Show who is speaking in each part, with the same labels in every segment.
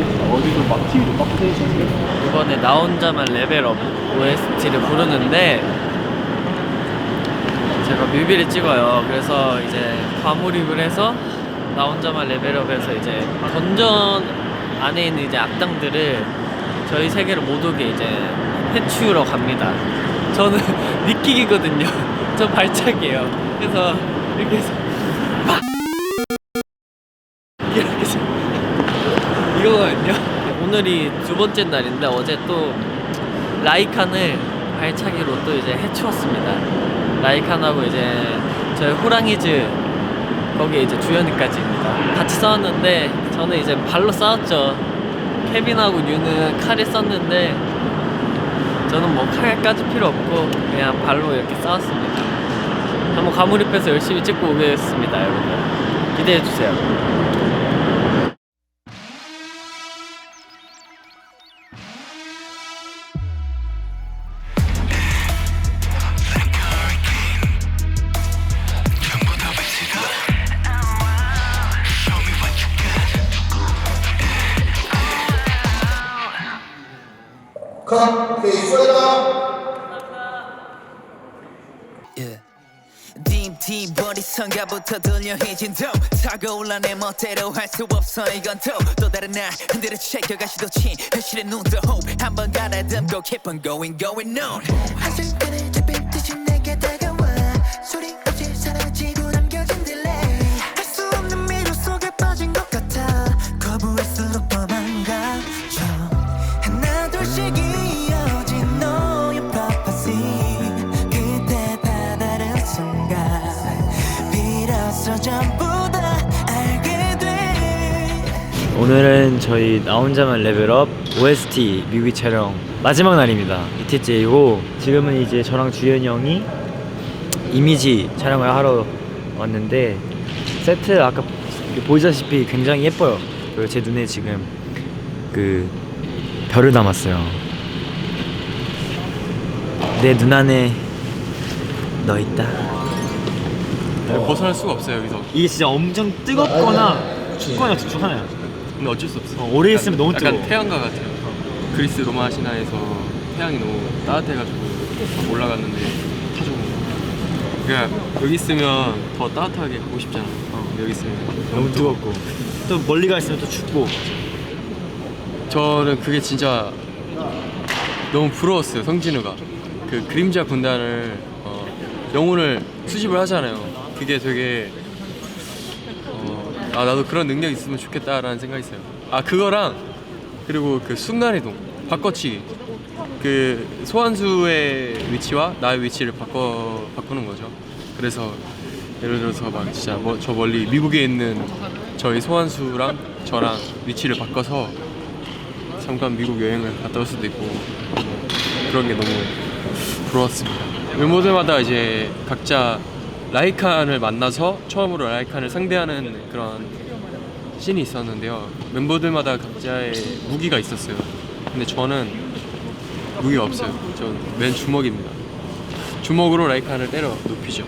Speaker 1: 어디서 막 TV도 막 트여있었어요.
Speaker 2: 이번에 나 혼자만 레벨업 OST를 부르는데 제가 뮤비를 찍어요. 그래서 이제 과몰입을 해서 나 혼자만 레벨업해서 이제 던전 안에 있는 이제 악당들을 저희 세계로 못 오게 이제 해치우러 갑니다. 저는 니킥이거든요. 저 발차기예요. 그래서 이렇게 해서 막 이렇게 해서 이거거든요. 오늘이 두 번째 날인데 어제 또 라이칸을 발차기로 또 이제 해치웠습니다. 라이칸하고 이제 저희 호랑이즈 거기에 이제 주연이까지입니다. 같이 싸웠는데 저는 이제 발로 싸웠죠. 케빈하고 뉴는 칼을 썼는데 저는 뭐 칼까지 필요 없고 그냥 발로 이렇게 싸웠습니다. 한번 과몰입해서 열심히 찍고 오겠습니다, 여러분. 기대해주세요.
Speaker 3: 딤딤 머리선가부터 들려 해진도 타고 올라 내 멋대로 할 수 없어 이건 또 다른 날 흔들어 챙겨가 시도친 현실의 눈도 hope 한번 가다듬고 keep on going on 한순간에 잡힐 듯이 내게 다가와 소리 없이 사라지고 남겨진 딜레이 할 수 없는 미로 속에 빠진 것 같아 거부할수록 더 망가져 하나 둘씩 이어진 너의 prophecy 그때 다 다른 순간 비로소 전부 다 알게 돼.
Speaker 4: 오늘은 저희 나 혼자만 레벨업 OST 뮤비 촬영 마지막 날입니다. 이틀째이고 지금은 이제 저랑 주현이 형이 이미지 촬영을 하러 왔는데 세트 아까 보시다시피 굉장히 예뻐요. 그리고 제 눈에 지금 그 별을 담았어요. 내 눈 안에 너 있다.
Speaker 1: 벗어날 수가 없어요, 여기서.
Speaker 4: 이게 진짜 엄청 뜨겁거나 춥거나 둘 중 하나야.
Speaker 1: 근데 어쩔 수 없어.
Speaker 4: 오래 있으면 너무 뜨거워.
Speaker 1: 약간 태양과 같아요. 그리스 로마 신화에서 태양이 너무 따뜻해가지고 막 올라갔는데 타죠. 그러니까 여기 있으면 더 따뜻하게 가고 싶잖아. 여기 있으면
Speaker 4: 너무 뜨겁고 또 멀리 가 있으면 또 춥고.
Speaker 1: 저는 그게 진짜 너무 부러웠어요. 성진우가 그 그림자 군단을 영혼을 수집을 하잖아요. 그게 되게 나도 그런 능력 있으면 좋겠다라는 생각이 있어요. 그거랑 그리고 그 순간이동 바꿔치기 그 소환수의 위치와 나의 위치를 바꾸는 거죠. 그래서 예를 들어서 막 진짜 저 멀리 미국에 있는 저희 소환수랑 저랑 위치를 바꿔서 잠깐 미국 여행을 갔다 올 수도 있고 그런 게 너무 부러웠습니다. 멤버들마다 이제 각자 라이칸을 만나서 처음으로 라이칸을 상대하는 그런 씬이 있었는데요. 멤버들마다 각자의 무기가 있었어요. 근데 저는 무기가 없어요. 전 맨 주먹입니다. 주먹으로 라이칸을 때려 눕히죠.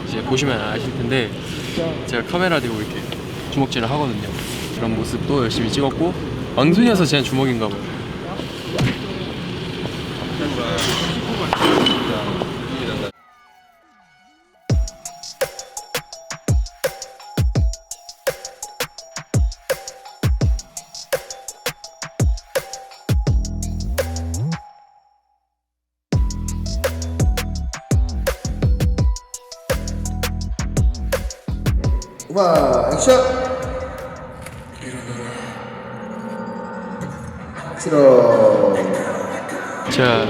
Speaker 1: 이제 보시면 아실 텐데 제가 카메라 대고 이렇게 주먹질을 하거든요. 그런 모습도 열심히 찍었고 왕순이어서 제 주먹인가 봐요.
Speaker 5: 음악 액션. 싫어.
Speaker 1: 제가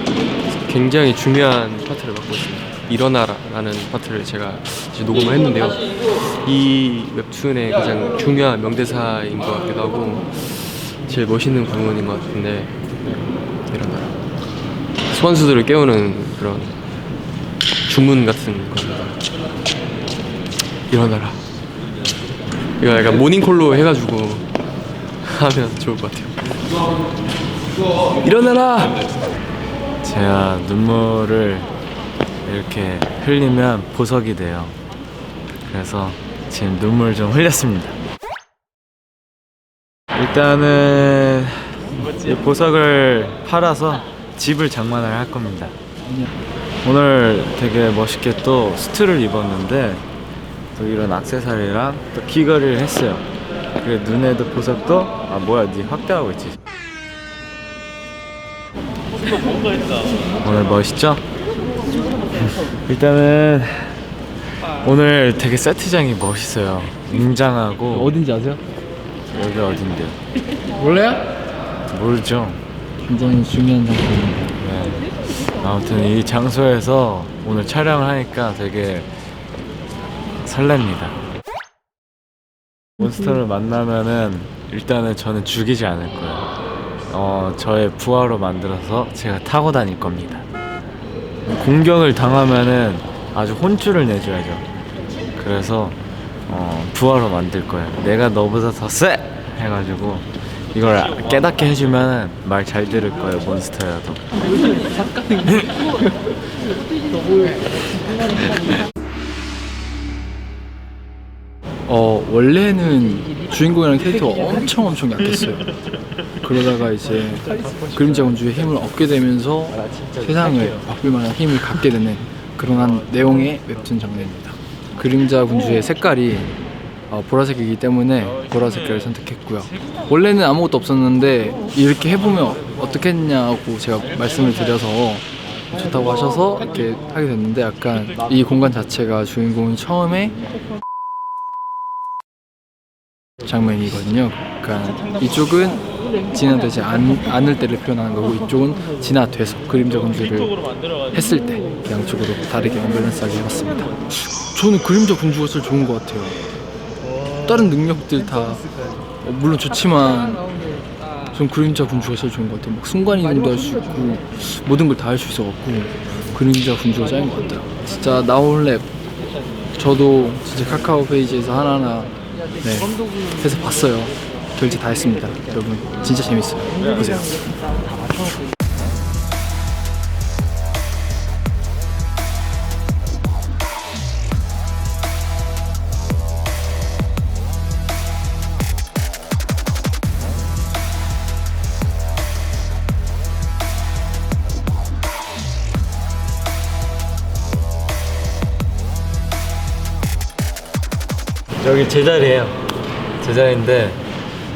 Speaker 1: 굉장히 중요한 파트를 맡고 있습니다. 일어나라라는 파트를 제가 이제 녹음을 했는데요. 이 웹툰의 가장 중요한 명대사인 것 같기도 하고 제일 멋있는 부분인 것 같은데 일어나라. 소환수들을 깨우는 그런 주문 같은 겁니다. 일어나라. 이거 약간 모닝콜로 해가지고 하면 좋을 것 같아요. 일어나라!
Speaker 4: 제가 눈물을 이렇게 흘리면 보석이 돼요. 그래서 지금 눈물 좀 흘렸습니다. 일단은 이 보석을 팔아서 집을 장만을 할 겁니다. 오늘 되게 멋있게 또 수트를 입었는데 또 이런 액세서리랑 또 귀걸이를 했어요. 그리고 눈에도 보석도 뭐야 니 확대하고 있지. 오늘 멋있죠? 일단은 오늘 되게 세트장이 멋있어요. 웅장하고.
Speaker 6: 어딘지 아세요?
Speaker 4: 여기 어딘데요?
Speaker 6: 몰라요?
Speaker 4: 모르죠.
Speaker 6: 굉장히 중요한 장소입니다.
Speaker 4: 네. 아무튼 이 장소에서 오늘 촬영을 하니까 되게 설렙니다. 몬스터를 만나면은 일단은 저는 죽이지 않을 거예요. 저의 부하로 만들어서 제가 타고 다닐 겁니다. 공격을 당하면은 아주 혼쭐을 내줘야죠. 그래서 부하로 만들 거예요. 내가 너보다 더 세! 해가지고 이걸 깨닫게 해주면 말 잘 들을 거예요. 몬스터여도.
Speaker 6: 원래는 주인공이라는 캐릭터가 엄청 약했어요. 그러다가 이제 그림자 군주의 힘을 얻게 되면서 세상을 바꿀 만한 힘을 갖게 되는 그런 내용의 웹툰 장르입니다. 그림자 군주의 색깔이 보라색이기 때문에 보라 색깔을 선택했고요. 원래는 아무것도 없었는데 이렇게 해보면 어떻겠냐고 제가 말씀을 드려서 좋다고 하셔서 이렇게 하게 됐는데, 약간 이 공간 자체가 주인공이 처음에 장면이거든요. 그러니까 이쪽은 진화되지 않을 때를 표현하는 거고, 이쪽은 진화돼서 그림자 군주를 했을 때 양쪽으로 다르게 밸런스하게 해봤습니다. 저는 그림자 군주가 제일 좋은 것 같아요. 다른 능력들 다 물론 좋지만 전 그림자 군주가 제일 좋은 것 같아요. 막 순간이동도 할 수 있고 모든 걸 다 할 수 있어갖고 그림자 군주가 짱인 것 같아요. 진짜 나올랩 저도 진짜 카카오 페이지에서 하나하나 해서 봤어요. 결제 다 했습니다. 여러분 진짜 재밌어요. 보세요.
Speaker 4: 여기 제자리예요. 제자리인데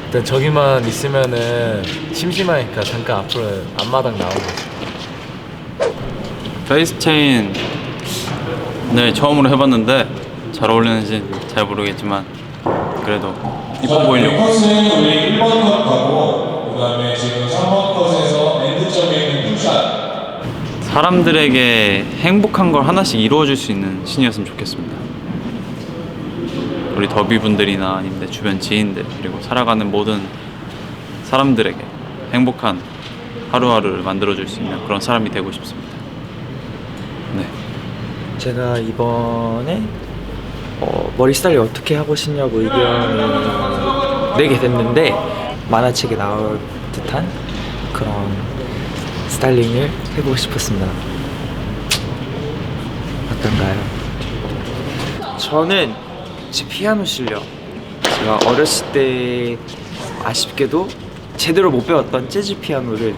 Speaker 4: 일단 저기만 있으면은 심심하니까 잠깐 앞으로 앞마당 나오는 거죠.
Speaker 7: 페이스 체인을 처음으로 해봤는데 잘 어울리는지 잘 모르겠지만 그래도 이뻐 보이려고.
Speaker 8: 컷은 우리 1번 컷 가고, 그 다음에 지금 3번 컷에서 엔드점에 있는 푸샷.
Speaker 7: 사람들에게 행복한 걸 하나씩 이루어줄 수 있는 신이었으면 좋겠습니다. 우리 더비분들이나 아니면 내 주변 지인들, 그리고 살아가는 모든 사람들에게 행복한 하루하루를 만들어줄 수 있는 그런 사람이 되고 싶습니다. 네.
Speaker 4: 제가 이번에 머리 스타일이 어떻게 하고 싶냐고 의견을 내게 됐는데 만화책에 나올 듯한 그런 스타일링을 해보고 싶었습니다. 어떤가요? 저는 제 피아노 실력, 제가 어렸을 때 아쉽게도 제대로 못 배웠던 재즈 피아노를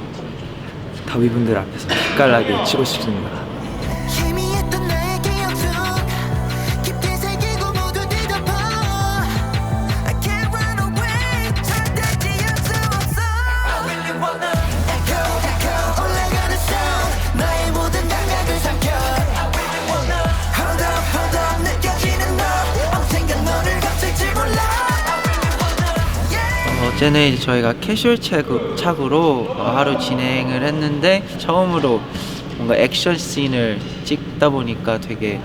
Speaker 4: 더비분들 앞에서 기깔나게 치고 싶습니다.
Speaker 3: 희미했던 나의 기억 속 깊이 새기고 모두 뒤덮어 I can't run away 절대 지울 수 없어 I really wanna echo 올라가는 sound 나의 모든 감각을 삼켜 I really wanna hold up 느껴지는 너 언젠가 너를 거칠지 몰라 I really wanna
Speaker 9: 어제는 이제 저희가 캐주얼 착으로 하루 진행을 했는데 처음으로 뭔가 액션 씬을 찍다 보니까 되게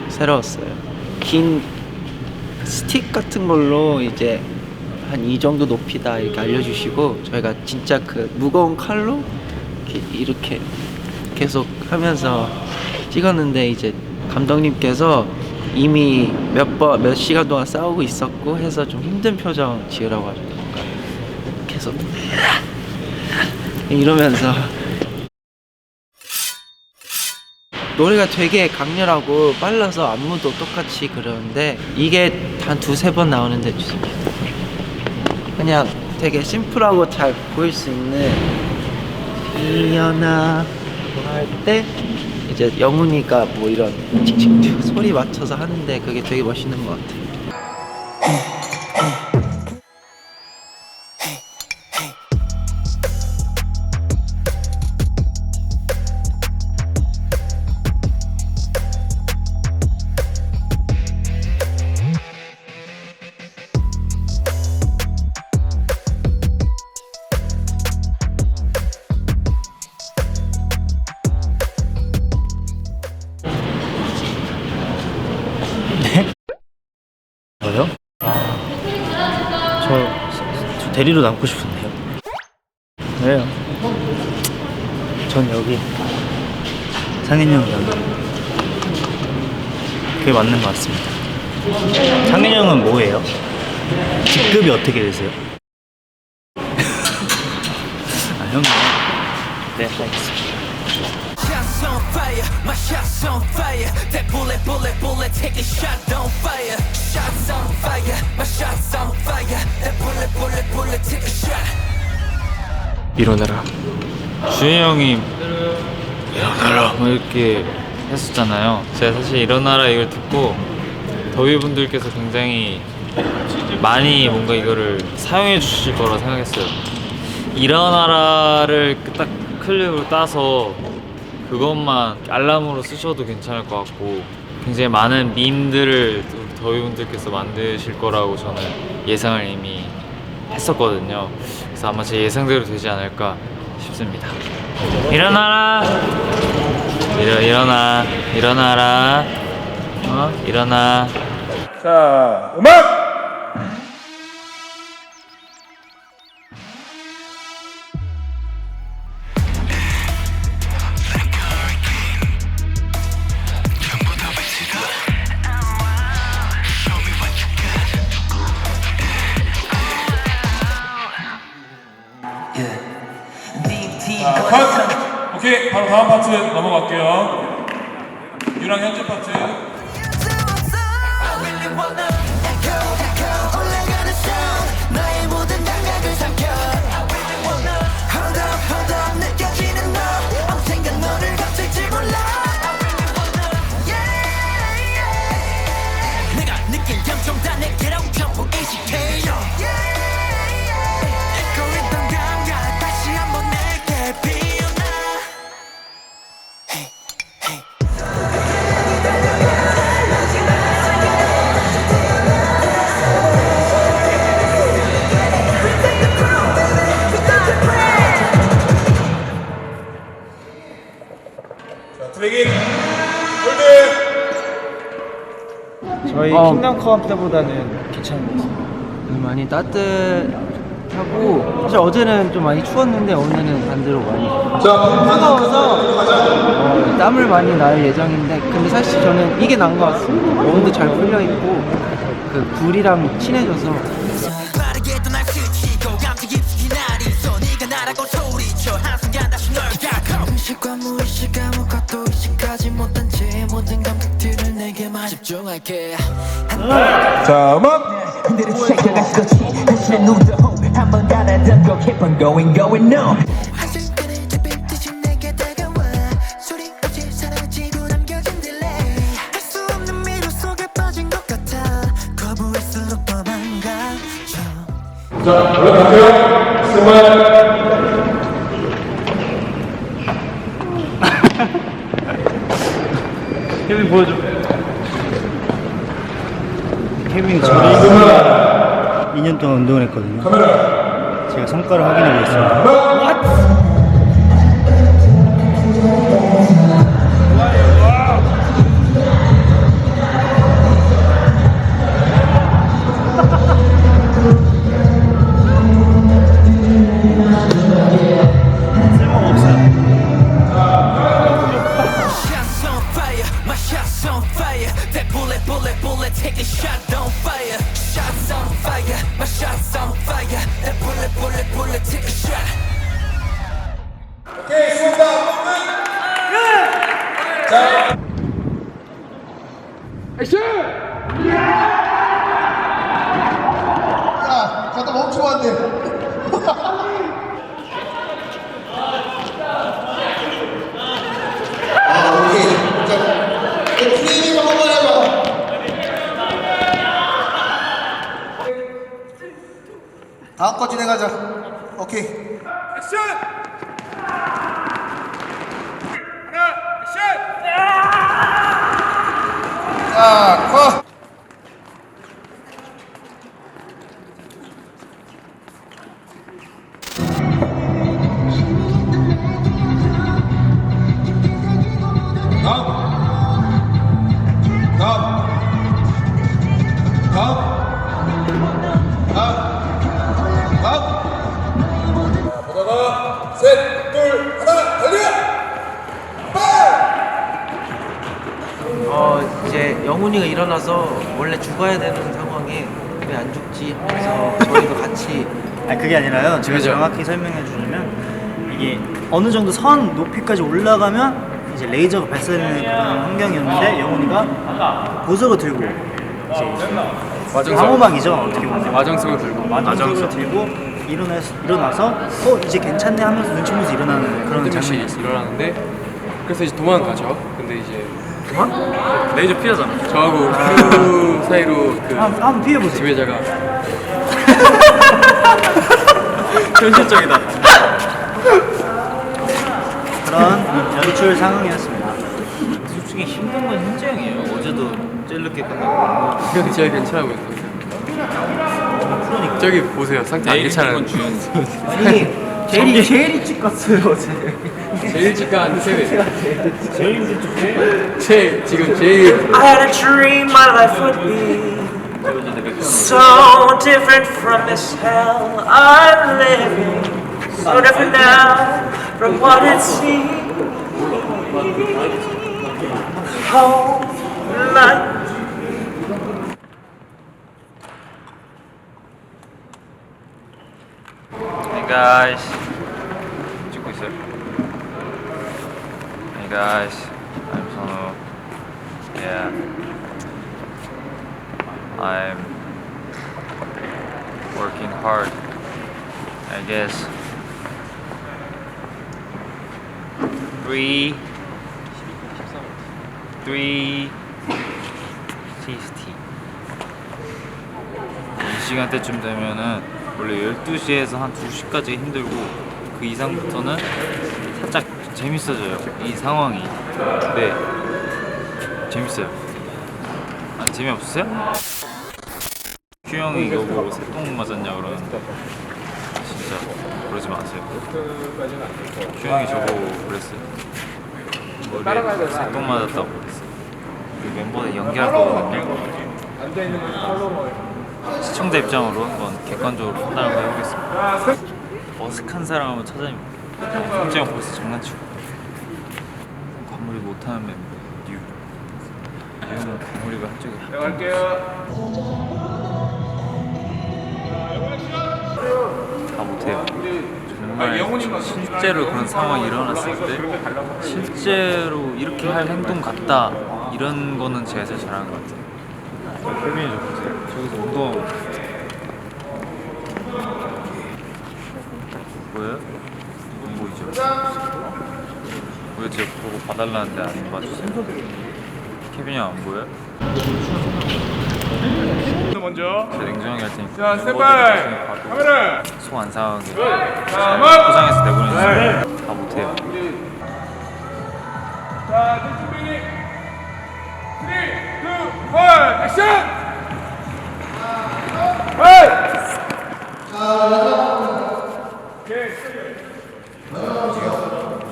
Speaker 9: 새로웠어요. 긴 스틱 같은 걸로 이제 한 이 정도 높이다 이렇게 알려주시고 저희가 진짜 그 무거운 칼로 이렇게 계속 하면서 찍었는데 이제 감독님께서 이미 몇 시간 동안 싸우고 있었고 해서 좀 힘든 표정 지으라고 하셨어요. 계속 이러면서 노래가 되게 강렬하고 빨라서 안무도 똑같이 그러는데 이게 한 두세 번 나오는데 그냥 되게 심플하고 잘 보일 수 있는 이연아 할 때 이제 영훈이가 뭐 이런 칙칙 소리 맞춰서 하는데 그게 되게 멋있는 것 같아요.
Speaker 4: 저요? 저 대리로 남고 싶은데요. 왜요? 전 여기, 상현이 형 여기. 그게 맞는 것 같습니다. 상현이 형은 뭐예요? 직급이 어떻게 되세요? 아, 형이요? 네, 알겠습니다.
Speaker 3: Shots on fire, my shots on fire. That bullet, bullet, bullet, take a shot, don't fire. Shots on fire, my shots on fire. That bullet, bullet, bullet, take a shot.
Speaker 1: 일어나라.
Speaker 7: 주혜 형이 일어나라 뭐 이렇게 했었잖아요. 제가 사실 일어나라 이걸 듣고 더비분들께서 굉장히 많이 뭔가 이거를 사용해 주실 거라 생각했어요. 일어나라를 딱 클립으로 따서 그것만 알람으로 쓰셔도 괜찮을 것 같고 굉장히 많은 밈들을 더비분들께서 만드실 거라고 저는 예상을 이미 했었거든요. 그래서 아마 제 예상대로 되지 않을까 싶습니다. 일어나라! 일어나라! 일어나!
Speaker 8: 자, 음악! 자, 컷! 오케이, 바로 다음 파트 넘어갈게요. 유랑 현재 파트. 트랙인 홀드.
Speaker 9: 저희 킹덤컵 때보다는 괜찮은 것 같습니다. 많이 따뜻하고 사실 어제는 좀 많이 추웠는데 오늘은 반대로 많이 뜨거워서 땀을 많이 날 예정인데 근데 사실 저는 이게 나은 것 같습니다. 몸도 잘 풀려 있고 그 불이랑 친해져서
Speaker 3: 빠르게 떠날 스치고 감지 깊숙이 날이 서 네가 나라고 소리쳐 한순간 다시 널 닫고 의식과 무의식 아무것도 의식하지 못한 채 모든 감각들을 내게만 집중할게
Speaker 8: 자, 음악!
Speaker 3: 흔들어 챙겨가시도 치 다시 눈도 한번 가라앉고 keep on going going no 한순간을 잡힐 듯이 내게 다가와 소리 없이 사라지고 남겨진 딜레이 할 수 없는 미로 속에 빠진 것 같아 거부할수록 더 망가져
Speaker 8: 자, 올라갈게요. 스마일.
Speaker 4: 케빈 보여줘. 케빈이 저를 2년 동안 운동을 했거든요. 제가 성과를 확인하고 있습니다.
Speaker 3: Shots on fire, my shots on fire. That bullet, bullet, bullet, take a shot, don't fire. Shots on fire, my shots on fire. That bullet, bullet, bullet, take a shot.
Speaker 5: 마음껏 진행하자. 오케이. 자, 컷.
Speaker 8: 보다가 셋, 둘, 하나, 달려!
Speaker 9: 이제 영훈이가 일어나서 원래 죽어야 되는 상황에 왜 안 죽지 하면서 저희도 같이
Speaker 4: 그게 아니라요. 제가 정확히 설명해 주자면 이게 어느 정도 선 높이까지 올라가면 이제 레이저가 발사되는 그런 환경이었는데 영훈이가 보석을 들고 이제 방호막이죠. 어떻게 보면
Speaker 1: 마정석을 들고.
Speaker 4: 마정석을 들고 일어나서 이제 괜찮네 하면서 눈치 보면서 일어나는 그런 장면이 있어요.
Speaker 1: 일어나는데 그래서 이제 도망가죠. 근데 이제
Speaker 7: 레이저 피하잖아.
Speaker 1: 저하고 그 사이로 그
Speaker 4: 한번 피해보세요.
Speaker 1: 지배자가
Speaker 7: 현실적이다.
Speaker 4: 그런 연출 상황이었습니다.
Speaker 2: 솔직히 힘든 건 현재 형이에요. 어제도 제일 늦게 끝나고.
Speaker 1: 그게 제일 괜찮아 보였어요. 저기 보세요. 상태 안 괜찮아요.
Speaker 4: 제일 일찍 갔어요 어제.
Speaker 1: 제일 일찍 간 세배. 지금 제일
Speaker 10: I had a dream my life would be so different from this hell I'm living, so different now from what it seemed. Whole life.
Speaker 7: Hey guys. 찍고 있어요? Hey guys. I'm 선우. Yeah. I'm working hard. I guess. 3:60. 이 시간대쯤 되면은 원래 12시에서 한 2시까지 힘들고 그 이상부터는 살짝 재밌어져요. 이 상황이. 네. 재밌어요. 안 재미없으세요? 큐 형이 이거 보고 새똥 맞았냐 그러는데 진짜 그러지 마세요. 큐 형이 저보고 그랬어요. 머리에 새똥 맞았다고 그랬어요. 그 멤버들 연기할 거거든요. 시청자 입장으로 한번 객관적으로 판단을 해보겠습니다. 어색한 사람 한번 찾아내면 성재형 벌써 장난치고 과몰입 못하는 멤버 뉴 뉴는 과몰입을 한 적이 다 못해요. 정말 실제로 그런 상황이 일어났을 때 실제로 이렇게 할 행동 같다 이런 거는 제가 제일 잘하는 것 같아요. 혜민이 좀 보세요. 저기서 운동하고 보여요? 안 보이죠? 왜 제가 보고 봐달라는데 안 봐주세요? 케빈이 형 안 보여요?
Speaker 8: 먼저.
Speaker 7: 제가 냉정하게 할 테니까
Speaker 8: 자, 스탠바이. 카메라.
Speaker 7: 소 안 상하게 잘 포장해서 내보내주세요. 다 못해요.
Speaker 8: 자, 준비. 3, 2, 1, 액션!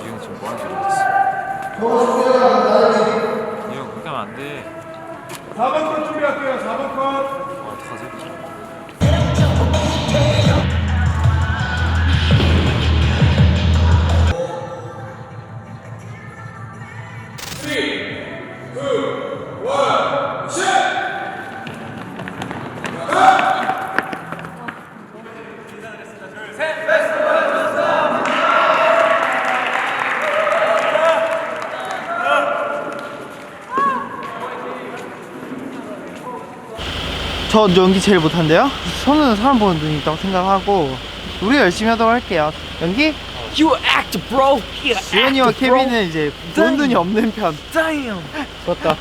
Speaker 7: 지금 지금 뭐 하는지 모르겠어. 이거 그렇게 하면 안 돼.
Speaker 8: 4번 컷 준비할게요. 4번 컷.
Speaker 7: 어떡하지?
Speaker 11: 저 연기 제일 못한데요? 저는 사람 보는 눈이 있다고 생각하고 우리가 열심히 하도록 할게요. 연기?
Speaker 10: You act, bro.
Speaker 11: 지현이와 케빈은 이제 보는 눈이 없는 편.
Speaker 10: Damn.
Speaker 11: 좋았다.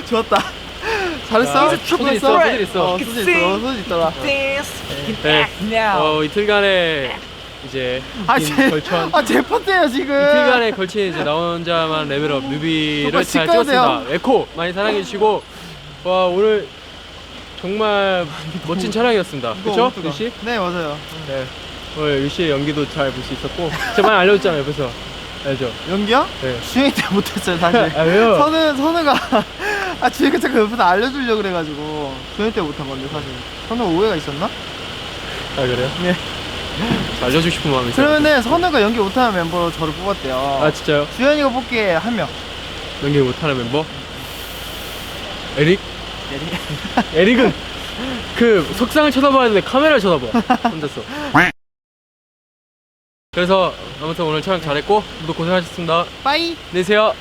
Speaker 11: 좋았다. 잘했어?
Speaker 1: 소질 있어, 소질 있어.
Speaker 11: 소질 있더라.
Speaker 1: 네. 이틀간의 이제 걸천.
Speaker 11: 제 폰트예요 지금.
Speaker 1: 이틀간에 걸친 이제 나 혼자만 레벨업 뮤비를
Speaker 11: 정말
Speaker 1: 잘
Speaker 11: 시끄러워요.
Speaker 1: 찍었습니다. 에코 많이 사랑해 주시고 와 오늘 정말 멋진 촬영이었습니다. 그렇죠, 유씨?
Speaker 11: 네 맞아요.
Speaker 1: 네. 오늘 유씨의 연기도 잘 볼 수 있었고 제가 많이 알려줬잖아요, 옆에서. 알죠?
Speaker 11: 연기요?
Speaker 1: 네.
Speaker 11: 주행 때 못했어요 사실.
Speaker 1: 아 왜요?
Speaker 11: 선우가 주행 자꾸 옆에서 알려주려고 그래가지고 주행 때 못한 건데 사실. 선우가 오해가 있었나?
Speaker 1: 아 그래요?
Speaker 11: 네.
Speaker 1: 알려주고 싶은 마음이 있어요.
Speaker 11: 그러면은 선우가 연기 못하는 멤버로 저를 뽑았대요.
Speaker 1: 아 진짜요?
Speaker 11: 주현이가 뽑기에 한 명.
Speaker 1: 연기 못하는 멤버? 에릭? 에릭은 그 석상을 쳐다봐야 되는데 카메라를 쳐다봐 혼자서. 그래서 아무튼 오늘 촬영 잘했고 모두 고생하셨습니다.
Speaker 11: 빠이.
Speaker 1: 안녕히 계세요.